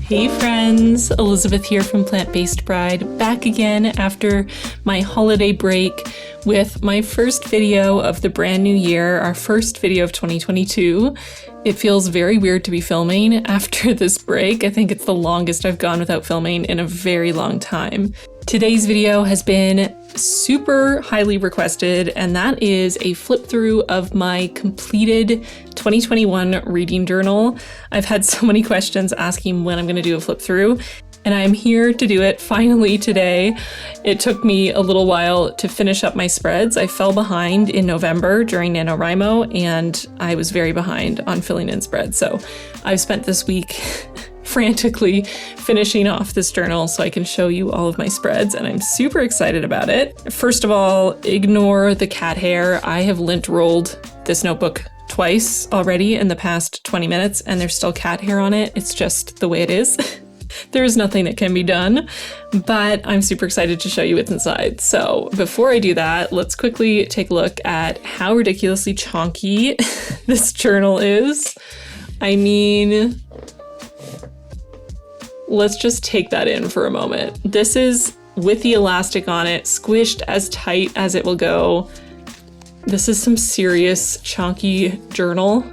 Hey friends, Elizabeth here from Plant-Based Bride, back again after my holiday break with my first video of the brand new year, our first video of 2022. It feels very weird to be filming after this break. I think it's the longest I've gone without filming in a very long time. Today's video has been super highly requested, and that is a flip through of my completed 2021 reading journal. I've had so many questions asking when I'm going to do a flip through, and I'm here to do it finally today. It took me a little while to finish up my spreads. I fell behind in November during NaNoWriMo, and I was very behind on filling in spreads. So I've spent this week frantically finishing off this journal so I can show you all of my spreads, and I'm super excited about it. First of all, ignore the cat hair. I have lint rolled this notebook twice already in the past 20 minutes, and there's still cat hair on it. It's just the way it is. There's nothing that can be done, but I'm super excited to show you what's inside. So before I do that, let's quickly take a look at how ridiculously chonky this journal is. I mean, let's just take that in for a moment. This is with the elastic on it, squished as tight as it will go. This is some serious chonky journal.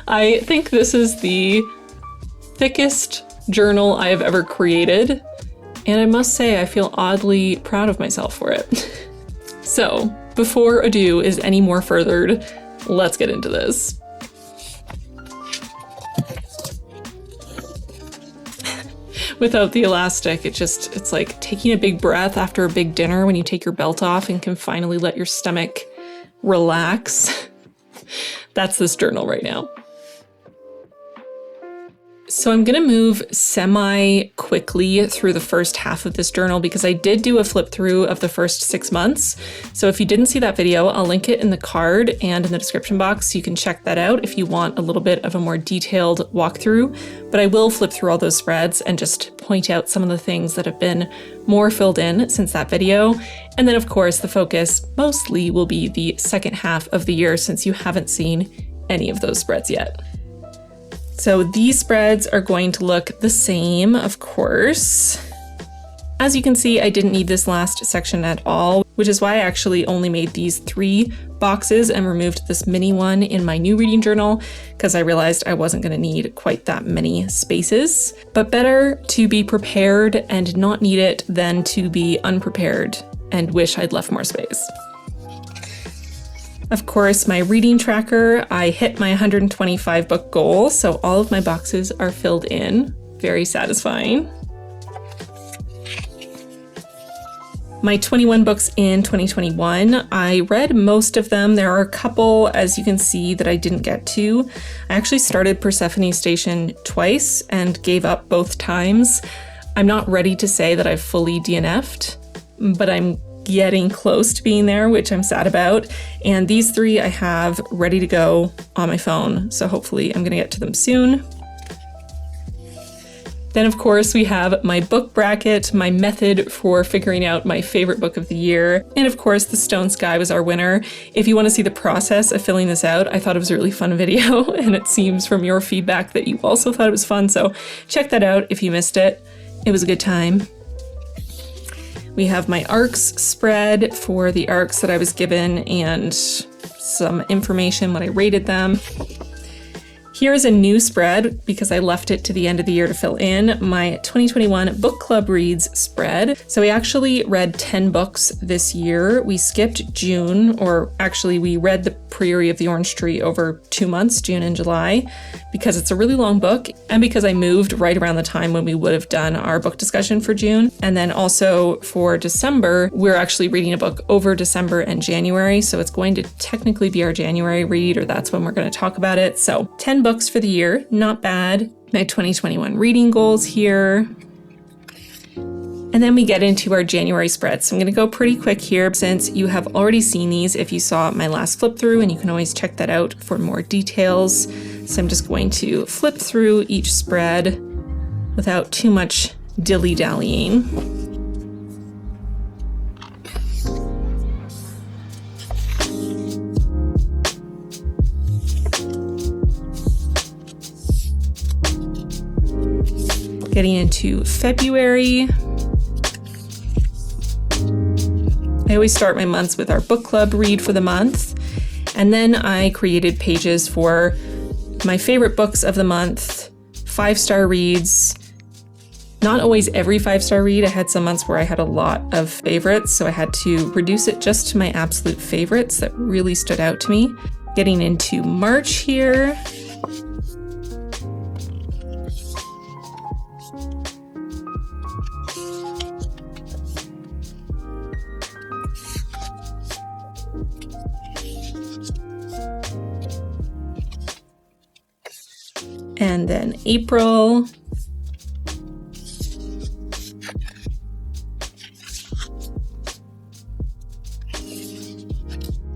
I think this is the thickest journal I have ever created, and I must say I feel oddly proud of myself for it. So, before ado is any more furthered, let's get into this. Without the elastic, it's like taking a big breath after a big dinner when you take your belt off and can finally let your stomach relax. That's this journal right now. So I'm going to move semi-quickly through the first half of this journal because I did do a flip through of the first 6 months. So if you didn't see that video, I'll link it in the card and in the description box so you can check that out if you want a little bit of a more detailed walkthrough. But I will flip through all those spreads and just point out some of the things that have been more filled in since that video. And then of course the focus mostly will be the second half of the year since you haven't seen any of those spreads yet. So these spreads are going to look the same, of course. As you can see, I didn't need this last section at all, which is why I actually only made these 3 boxes and removed this mini one in my new reading journal, because I realized I wasn't going to need quite that many spaces. But better to be prepared and not need it than to be unprepared and wish I'd left more space. Of course, my reading tracker, I hit my 125 book goal, so all of my boxes are filled in. Very satisfying. My 21 books in 2021, I read most of them. There are a couple, as you can see, that I didn't get to. I actually started Persephone Station twice and gave up both times. I'm not ready to say that I've fully DNF'd, but I'm getting close to being there, which I'm sad about. And these 3 I have ready to go on my phone, so hopefully I'm gonna get to them soon. Then of course we have my book bracket, my method for figuring out my favorite book of the year. And of course the Stone Sky was our winner. If you want to see the process of filling this out, I thought it was a really fun video, and it seems from your feedback that you also thought it was fun, so check that out if you missed it. It was a good time. We have my ARCs spread for the ARCs that I was given and some information when I rated them. Here's a new spread because I left it to the end of the year to fill in, my 2021 Book Club Reads spread. So we actually read 10 books this year. We skipped June, or actually we read The Prairie of the Orange Tree over 2 months, June and July, because it's a really long book and because I moved right around the time when we would have done our book discussion for June. And then also for December, we're actually reading a book over December and January. So it's going to technically be our January read, or that's when we're going to talk about it. So 10 books for the year, not bad. My 2021 reading goals here. And then we get into our January spread. So I'm going to go pretty quick here since you have already seen these if you saw my last flip through, and you can always check that out for more details. So I'm just going to flip through each spread without too much dilly-dallying. Getting into February. I always start my months with our book club read for the month. And then I created pages for my favorite books of the month, 5-star reads. Not always every 5-star read. I had some months where I had a lot of favorites, so I had to reduce it just to my absolute favorites that really stood out to me. Getting into March here. And then April.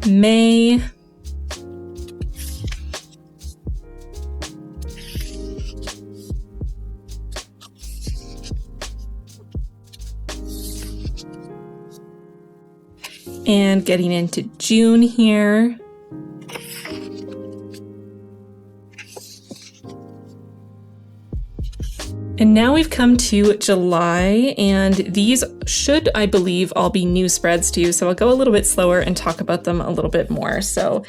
May. And getting into June here. And now we've come to July, and these should, I believe, all be new spreads to you. So I'll go a little bit slower and talk about them a little bit more. So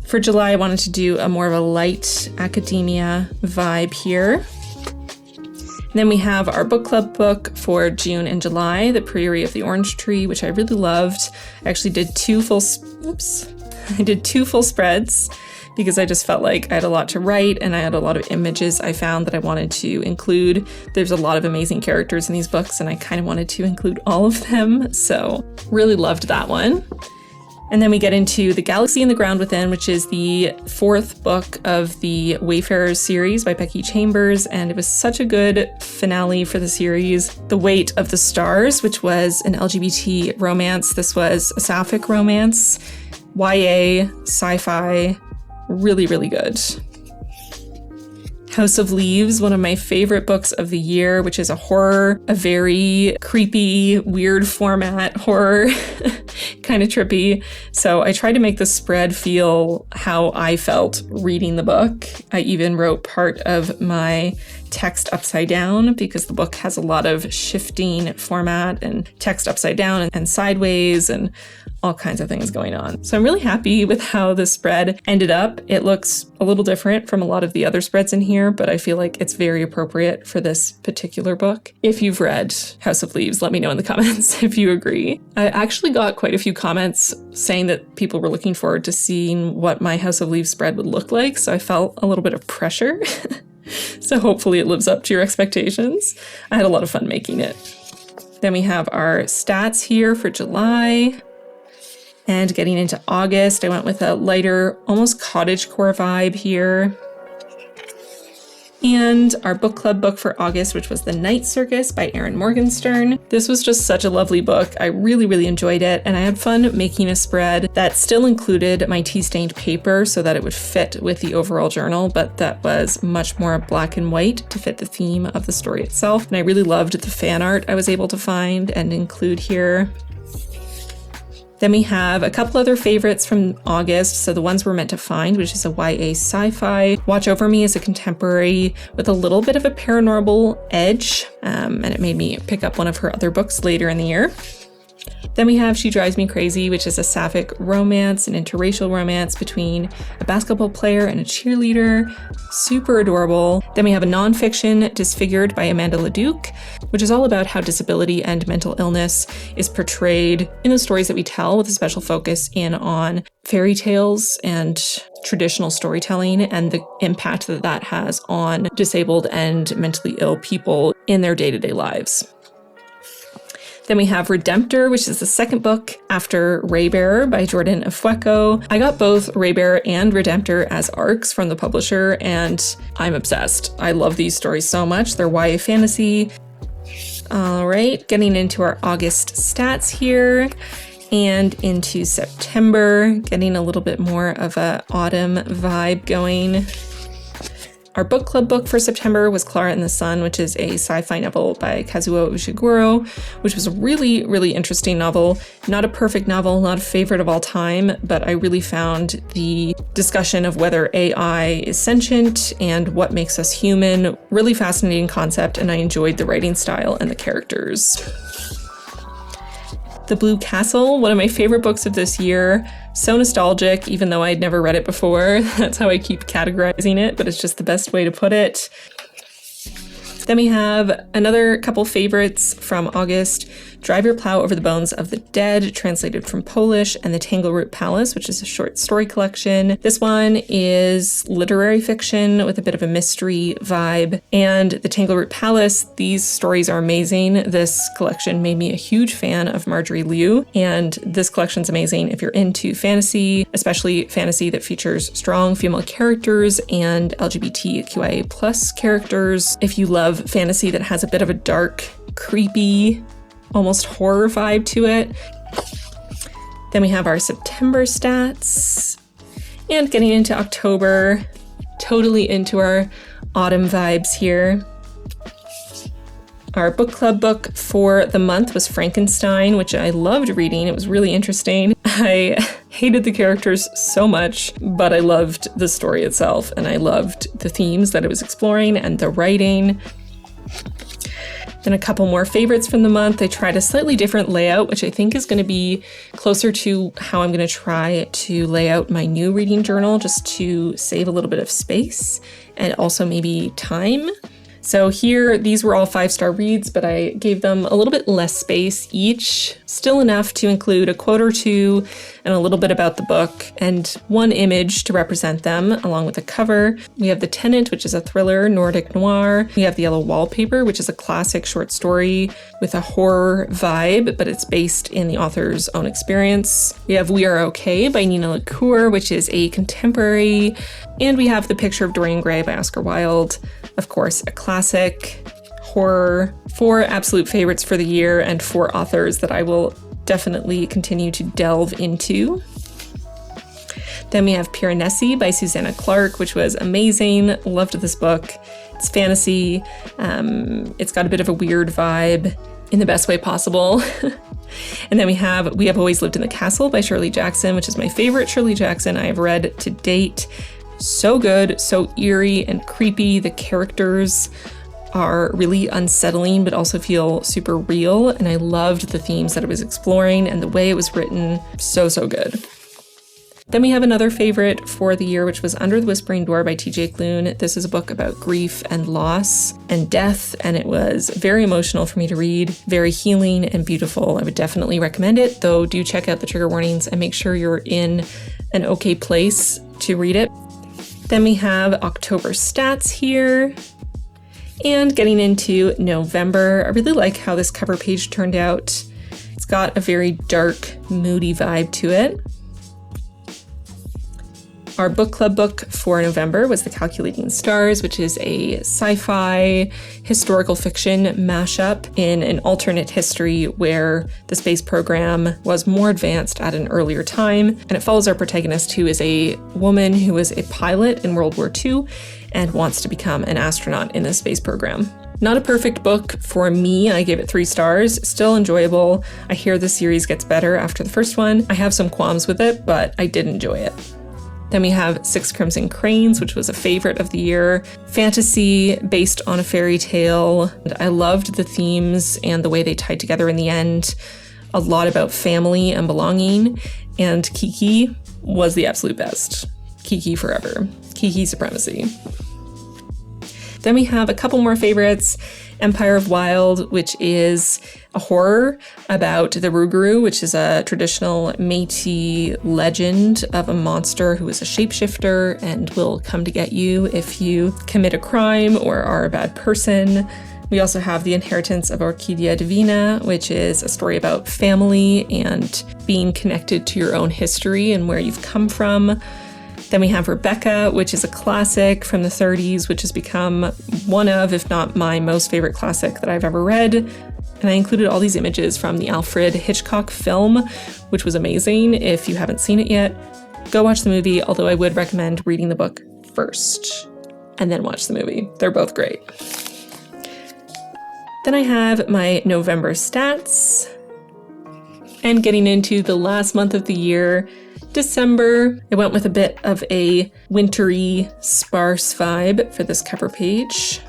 for July, I wanted to do a more of a light academia vibe here. And then we have our book club book for June and July, The Prairie of the Orange Tree, which I really loved. I actually did two full spreads because I just felt like I had a lot to write and I had a lot of images I found that I wanted to include. There's a lot of amazing characters in these books and I kind of wanted to include all of them. So really loved that one. And then we get into The Galaxy and the Ground Within, which is the 4th book of the Wayfarers series by Becky Chambers. And it was such a good finale for the series. The Weight of the Stars, which was an LGBT romance. This was a sapphic romance, YA, sci-fi, really, really good. House of Leaves, one of my favorite books of the year, which is a horror, a very creepy, weird format horror, kind of trippy. So I tried to make the spread feel how I felt reading the book. I even wrote part of my text upside down because the book has a lot of shifting format and text upside down and sideways and all kinds of things going on. So I'm really happy with how the spread ended up. It looks a little different from a lot of the other spreads in here, but I feel like it's very appropriate for this particular book. If you've read House of Leaves, let me know in the comments if you agree. I actually got quite a few comments saying that people were looking forward to seeing what my House of Leaves spread would look like, so I felt a little bit of pressure. So hopefully it lives up to your expectations. I had a lot of fun making it. Then we have our stats here for July. And getting into August, I went with a lighter, almost cottagecore vibe here. And our book club book for August, which was The Night Circus by Erin Morgenstern. This was just such a lovely book. I really, really enjoyed it. And I had fun making a spread that still included my tea-stained paper so that it would fit with the overall journal, but that was much more black and white to fit the theme of the story itself. And I really loved the fan art I was able to find and include here. Then we have a couple other favorites from August. So the ones we're meant to find, which is a YA sci-fi. Watch Over Me is a contemporary with a little bit of a paranormal edge. And it made me pick up one of her other books later in the year. Then we have She Drives Me Crazy, which is a sapphic romance, an interracial romance between a basketball player and a cheerleader. Super adorable. Then we have a nonfiction, Disfigured by Amanda Leduc, which is all about how disability and mental illness is portrayed in the stories that we tell, with a special focus in on fairy tales and traditional storytelling and the impact that that has on disabled and mentally ill people in their day-to-day lives. Then we have Redemptor, which is the second book after Raybearer by Jordan Afueko. I got both Raybearer and Redemptor as ARCs from the publisher, and I'm obsessed. I love these stories so much. They're YA fantasy. All right, getting into our August stats here and into September, getting a little bit more of a autumn vibe going. Our book club book for September was Clara and the Sun, which is a sci-fi novel by Kazuo Ishiguro, which was a really, really interesting novel. Not a perfect novel, not a favorite of all time, but I really found the discussion of whether AI is sentient and what makes us human really fascinating concept, and I enjoyed the writing style and the characters. The Blue Castle, one of my favorite books of this year. So nostalgic, even though I'd never read it before. That's how I keep categorizing it, but it's just the best way to put it. Then we have another couple favorites from August. Drive Your Plow Over the Bones of the Dead, translated from Polish, and The Tangleroot Palace, which is a short story collection. This one is literary fiction with a bit of a mystery vibe. And The Tangleroot Palace, these stories are amazing. This collection made me a huge fan of Marjorie Liu, and this collection's amazing if you're into fantasy, especially fantasy that features strong female characters and LGBTQIA+ characters. If you love fantasy that has a bit of a dark, creepy, almost horror vibe to it. Then we have our September stats. And getting into October, totally into our autumn vibes here. Our book club book for the month was Frankenstein, which I loved reading. It was really interesting. I hated the characters so much, but I loved the story itself, and I loved the themes that it was exploring and the writing. Then a couple more favorites from the month. I tried a slightly different layout, which I think is going to be closer to how I'm going to try to lay out my new reading journal, just to save a little bit of space and also maybe time. So here, these were all 5-star reads, but I gave them a little bit less space each, still enough to include a quote or two and a little bit about the book and one image to represent them, along with a cover. We have The Tenant, which is a thriller, Nordic noir. We have The Yellow Wallpaper, which is a classic short story with a horror vibe, but it's based in the author's own experience. We have We Are Okay by Nina LaCour, which is a contemporary. And we have The Picture of Dorian Gray by Oscar Wilde. Of course, a classic horror. 4 absolute favorites for the year and 4 authors that I will definitely continue to delve into. Then we have Piranesi by Susanna Clarke, which was amazing. Loved this book. It's fantasy. It's got a bit of a weird vibe in the best way possible. And then we have Always Lived in the Castle by Shirley Jackson, which is my favorite Shirley Jackson I have read to date. So good, so eerie and creepy. The characters are really unsettling, but also feel super real. And I loved the themes that it was exploring and the way it was written. So, so good. Then we have another favorite for the year, which was Under the Whispering Door by T.J. Klune. This is a book about grief and loss and death, and it was very emotional for me to read, very healing and beautiful. I would definitely recommend it, though do check out the trigger warnings and make sure you're in an okay place to read it. Then we have October stats here. And getting into November, I really like how this cover page turned out. It's got a very dark, moody vibe to it. Our book club book for November was The Calculating Stars, which is a sci-fi historical fiction mashup in an alternate history where the space program was more advanced at an earlier time. And it follows our protagonist, who is a woman who was a pilot in World War II and wants to become an astronaut in the space program. Not a perfect book for me. I gave it 3 stars. Still enjoyable. I hear the series gets better after the first one. I have some qualms with it, but I did enjoy it. Then we have 6 Crimson Cranes, which was a favorite of the year. Fantasy based on a fairy tale. I loved the themes and the way they tied together in the end. A lot about family and belonging. And Kiki was the absolute best. Kiki forever. Kiki supremacy. Then we have a couple more favorites. Empire of Wild, which is a horror about the Rougarou, which is a traditional Métis legend of a monster who is a shapeshifter and will come to get you if you commit a crime or are a bad person. We also have The Inheritance of Orquídea Divina, which is a story about family and being connected to your own history and where you've come from. Then we have Rebecca, which is a classic from the 30s, which has become one of, if not my most favorite classic that I've ever read. And I included all these images from the Alfred Hitchcock film, which was amazing. If you haven't seen it yet, go watch the movie, although I would recommend reading the book first. and then watch the movie. They're both great. Then I have my November stats. And getting into the last month of the year, December, I went with a bit of a wintry, sparse vibe for this cover page.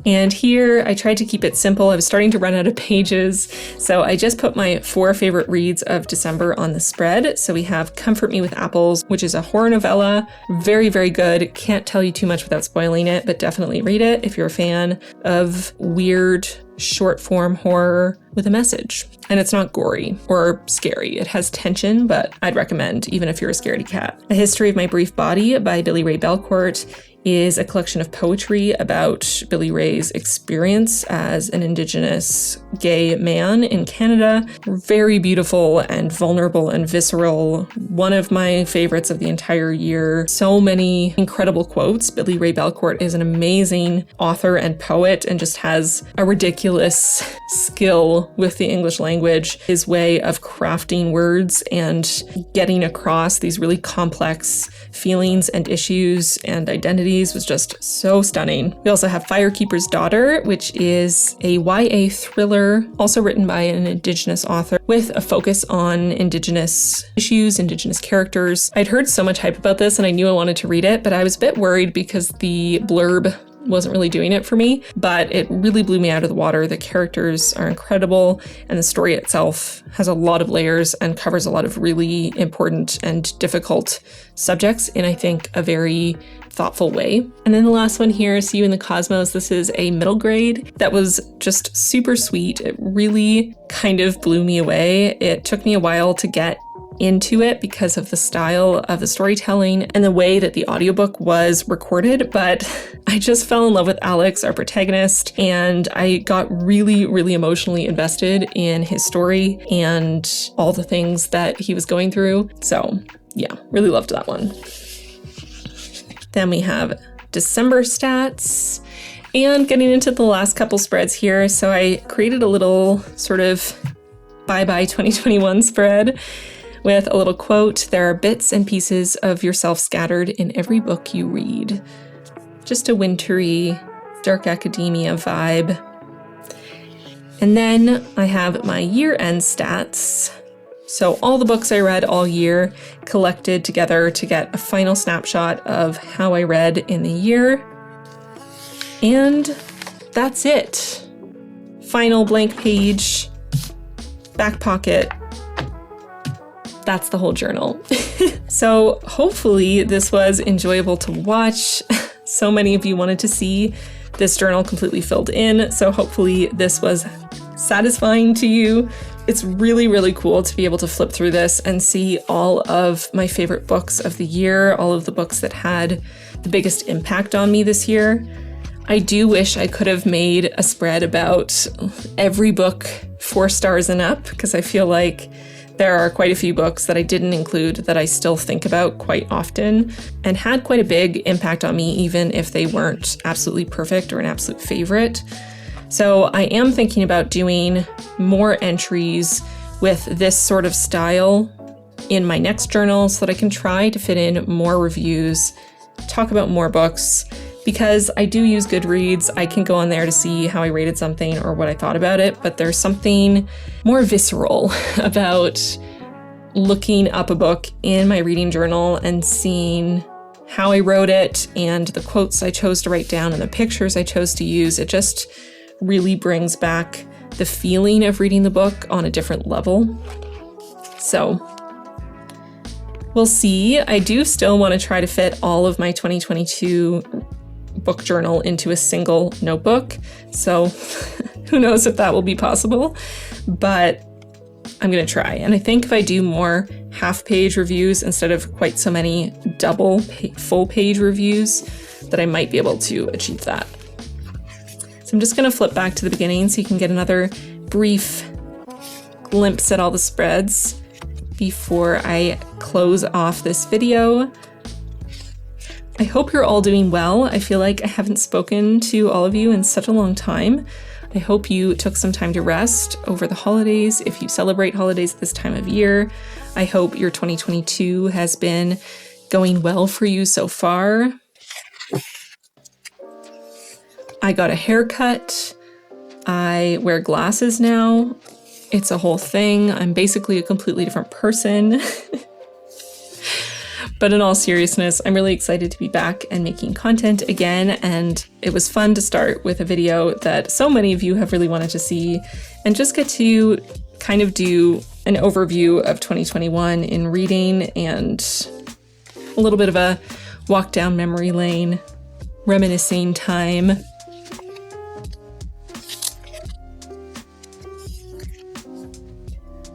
And here I tried to keep it simple. I was starting to run out of pages, so I just put my 4 favorite reads of December on the spread. So we have Comfort Me with Apples, which is a horror novella. Very, very good. Can't tell you too much without spoiling it, but definitely read it if you're a fan of weird short form horror with a message. And it's not gory or scary. It has tension, but I'd recommend even if you're a scaredy cat. A History of My Brief Body by Billy Ray Belcourt is a collection of poetry about Billy Ray's experience as an Indigenous gay man in Canada. Very beautiful and vulnerable and visceral. One of my favorites of the entire year. So many incredible quotes. Billy Ray Belcourt is an amazing author and poet and just has a ridiculous skill with the English language. His way of crafting words and getting across these really complex feelings and issues and identities was just so stunning. We also have Firekeeper's Daughter, which is a YA thriller, also written by an Indigenous author with a focus on Indigenous issues, Indigenous characters. I'd heard so much hype about this and I knew I wanted to read it, but I was a bit worried because the blurb wasn't really doing it for me, but it really blew me out of the water. The characters are incredible and the story itself has a lot of layers and covers a lot of really important and difficult subjects in, I think, a very thoughtful way. And then the last one here, See You in the Cosmos. This is a middle grade that was just super sweet. It really kind of blew me away. It took me a while to get into it because of the style of the storytelling and the way that the audiobook was recorded, but I just fell in love with Alex, our protagonist, and I got really, really emotionally invested in his story and all the things that he was going through. So yeah, really loved that one. Then we have December stats and getting into the last couple spreads here. So I created a little sort of bye-bye 2021 spread with a little quote. There are bits and pieces of yourself scattered in every book you read. Just a wintry, dark academia vibe. And then I have my year-end stats. So all the books I read all year collected together to get a final snapshot of how I read in the year. And that's it. Final blank page, back pocket. That's the whole journal. So hopefully this was enjoyable to watch. So many of you wanted to see this journal completely filled in. So hopefully this was satisfying to you. It's really, really cool to be able to flip through this and see all of my favorite books of the year, all of the books that had the biggest impact on me this year. I do wish I could have made a spread about every book 4 stars and up, because I feel like there are quite a few books that I didn't include that I still think about quite often and had quite a big impact on me, even if they weren't absolutely perfect or an absolute favorite. So I am thinking about doing more entries with this sort of style in my next journal so that I can try to fit in more reviews, talk about more books, because I do use Goodreads. I can go on there to see how I rated something or what I thought about it, but there's something more visceral about looking up a book in my reading journal and seeing how I wrote it and the quotes I chose to write down and the pictures I chose to use. It just really brings back the feeling of reading the book on a different level. So we'll see. I do still want to try to fit all of my 2022 book journal into a single notebook. So who knows if that will be possible, but I'm going to try. And I think if I do more half-page reviews instead of quite so many full-page reviews, that I might be able to achieve that. So I'm just going to flip back to the beginning so you can get another brief glimpse at all the spreads before I close off this video. I hope you're all doing well. I feel like I haven't spoken to all of you in such a long time. I hope you took some time to rest over the holidays if you celebrate holidays this time of year. I hope your 2022 has been going well for you so far. I got a haircut. I wear glasses now. It's a whole thing. I'm basically a completely different person. But in all seriousness, I'm really excited to be back and making content again. And it was fun to start with a video that so many of you have really wanted to see and just get to kind of do an overview of 2021 in reading and a little bit of a walk down memory lane, reminiscing time.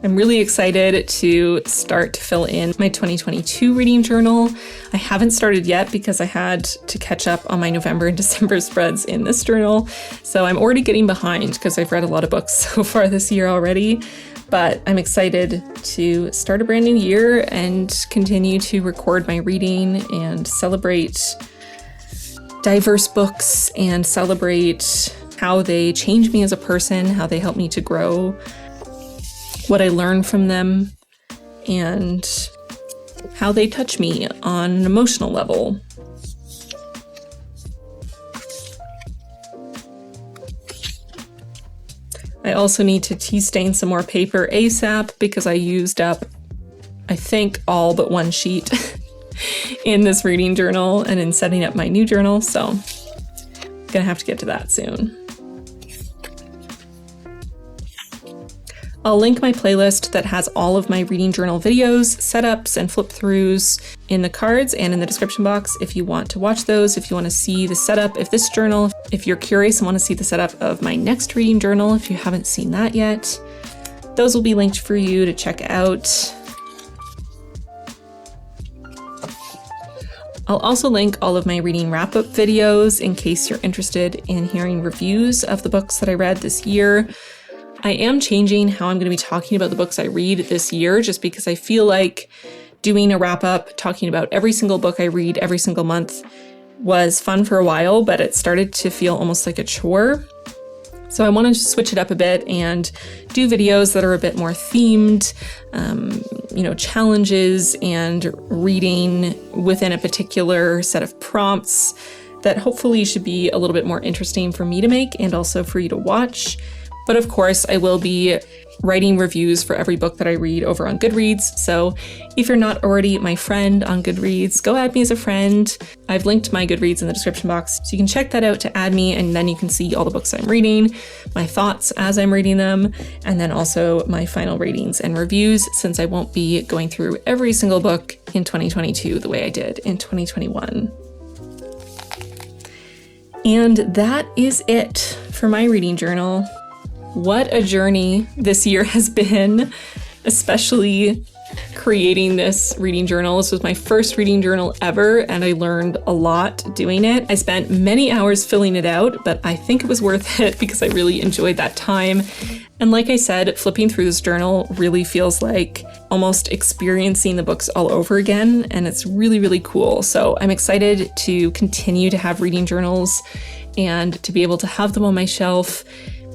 I'm really excited to start to fill in my 2022 reading journal. I haven't started yet because I had to catch up on my November and December spreads in this journal. So I'm already getting behind because I've read a lot of books so far this year already. But I'm excited to start a brand new year and continue to record my reading and celebrate diverse books and celebrate how they change me as a person, how they help me to grow, what I learn from them, and how they touch me on an emotional level. I also need to tea stain some more paper ASAP because I used up, I think, all but one sheet in this reading journal and in setting up my new journal, so I'm gonna have to get to that soon. I'll link my playlist that has all of my reading journal videos, setups, and flip-throughs in the cards and in the description box if you want to watch those, if you want to see the setup of this journal, if you're curious and want to see the setup of my next reading journal, if you haven't seen that yet. Those will be linked for you to check out. I'll also link all of my reading wrap-up videos in case you're interested in hearing reviews of the books that I read this year. I am changing how I'm going to be talking about the books I read this year, just because I feel like doing a wrap-up, talking about every single book I read every single month was fun for a while, but it started to feel almost like a chore. So I want to switch it up a bit and do videos that are a bit more themed, challenges and reading within a particular set of prompts that hopefully should be a little bit more interesting for me to make and also for you to watch. But of course, I will be writing reviews for every book that I read over on Goodreads. So if you're not already my friend on Goodreads, go add me as a friend. I've linked my Goodreads in the description box, so you can check that out to add me, and then you can see all the books I'm reading, my thoughts as I'm reading them, and then also my final ratings and reviews, since I won't be going through every single book in 2022 the way I did in 2021. And that is it for my reading journal. What a journey this year has been, especially creating this reading journal. This was my first reading journal ever, and I learned a lot doing it. I spent many hours filling it out, but I think it was worth it because I really enjoyed that time. And like I said, flipping through this journal really feels like almost experiencing the books all over again, and it's really, really cool. So I'm excited to continue to have reading journals and to be able to have them on my shelf,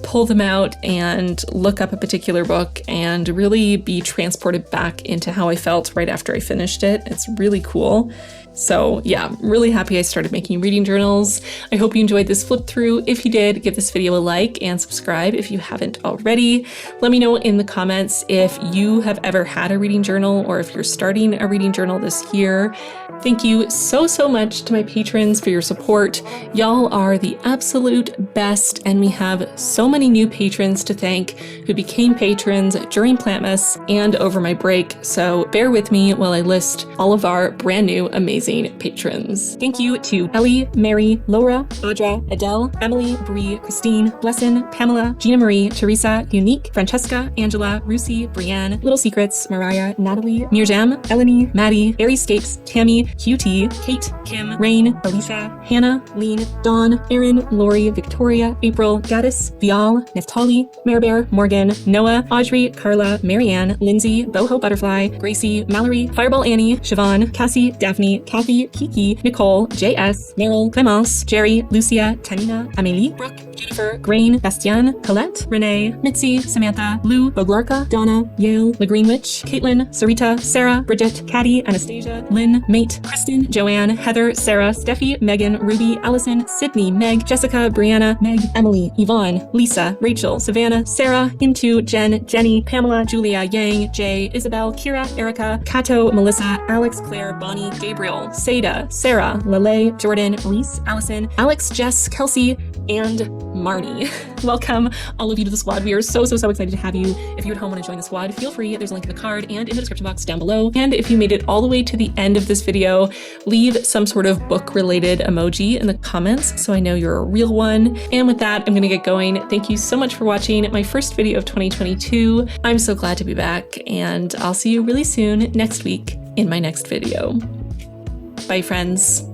pull them out and look up a particular book and really be transported back into how I felt right after I finished it. It's really cool. So yeah, really happy I started making reading journals. I hope you enjoyed this flip through. If you did, give this video a like and subscribe if you haven't already. Let me know in the comments if you have ever had a reading journal or if you're starting a reading journal this year. Thank you so much to my patrons for your support. Y'all are the absolute best, and we have so many new patrons to thank who became patrons during Plantmas and over my break, so bear with me while I list all of our brand new amazing patrons. Thank you to Ellie, Mary, Laura, Audra, Adele, Emily, Bree, Christine, Blessin, Pamela, Gina Marie, Teresa, Unique, Francesca, Angela, Rusi, Brianne, Little Secrets, Mariah, Natalie, Mirjam, Eleni, Maddie, Aries Tammy, QT, Kate, Kim, Rain, Alicia, Hannah, Lean, Dawn, Erin, Lori, Victoria, April, Gaddis, Vial, Neftali, Marebear, Morgan, Noah, Audrey, Carla, Marianne, Lindsay, Boho Butterfly, Gracie, Mallory, Fireball Annie, Siobhan, Cassie, Daphne, Kathy, Kiki, Nicole, JS, Meryl, Clemence, Jerry, Lucia, Tanina, Amélie, Brooke, Jennifer, Grain, Bastian, Colette, Renee, Mitzi, Samantha, Lou, Boglarka, Donna, Yale, La Green Witch, Caitlin, Sarita, Sarah, Bridget, Caddy, Anastasia, Lynn, Mate, Kristen, Joanne, Heather, Sarah, Steffi, Megan, Ruby, Allison, Sydney, Meg, Jessica, Brianna, Meg, Emily, Yvonne, Lisa, Rachel, Savannah, Sarah, Into, Jen, Jenny, Pamela, Julia, Yang, Jay, Isabel, Kira, Erica, Kato, Melissa, Alex, Claire, Bonnie, Gabriel, Seda, Sarah, Lele, Jordan, Reese, Allison, Alex, Jess, Kelsey, and Marnie. Welcome all of you to the squad. We are so excited to have you. If you at home want to join the squad, feel free. There's a link in the card and in the description box down below. And if you made it all the way to the end of this video, leave some sort of book related emoji in the comments so I know you're a real one. And with that, I'm gonna get going. Thank you so much for watching my first video of 2022. I'm so glad to be back, and I'll see you really soon next week in my next video. Bye, friends.